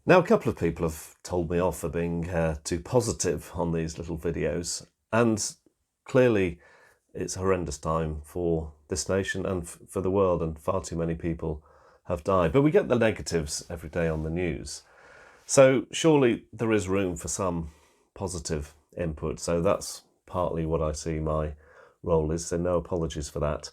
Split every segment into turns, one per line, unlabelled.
Now, a couple of people have told me off for being too positive on these little videos, and clearly it's a horrendous time for this nation and for the world, and far too many people have died. But we get the negatives every day on the news. So surely there is room for some positive input. So that's partly what I see my role is, so no apologies for that.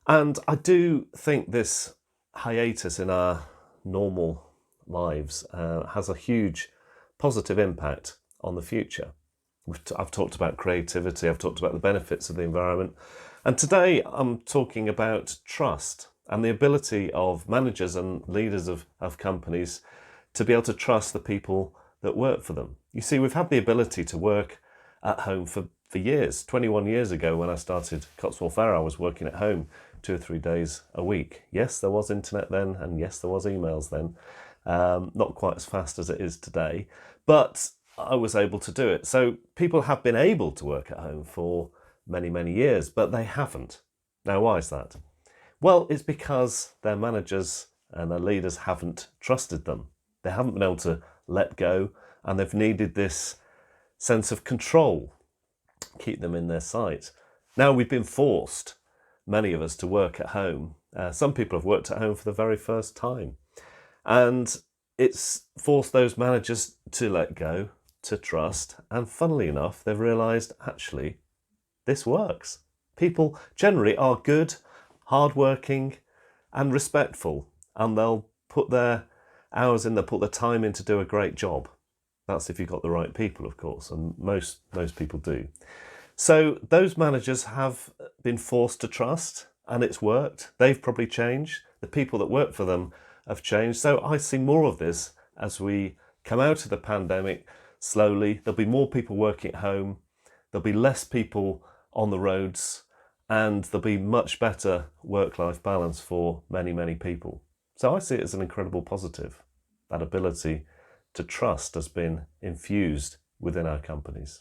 And I do think this hiatus in our normal lives has a huge positive impact on the future. I've talked about creativity, I've talked about the benefits of the environment, and today I'm talking about trust and the ability of managers and leaders of companies to be able to trust the people that work for them. You see, we've had the ability to work at home for years. 21 years ago, when I started Cotswold Fair, I was working at home 2 or 3 days a week. Yes, there was internet then, and yes, there was emails then. Not quite as fast as it is today, but I was able to do it. So people have been able to work at home for many, many years, but they haven't. Now, why is that? Well, it's because their managers and their leaders haven't trusted them. They haven't been able to let go, and they've needed this sense of control, keep them in their sight. Now we've been forced, many of us, to work at home. Some people have worked at home for the very first time. And it's forced those managers to let go, to trust. And funnily enough, they've realised, actually, this works. People generally are good, hardworking and respectful. And they'll put their hours in, they'll put their time in to do a great job. That's if you've got the right people, of course, and most people do. So those managers have been forced to trust, and it's worked. They've probably changed. The people that work for them have changed. So I see more of this as we come out of the pandemic slowly. There'll be more people working at home. There'll be less people on the roads, and there'll be much better work-life balance for many, many people. So I see it as an incredible positive. That ability to trust has been infused within our companies.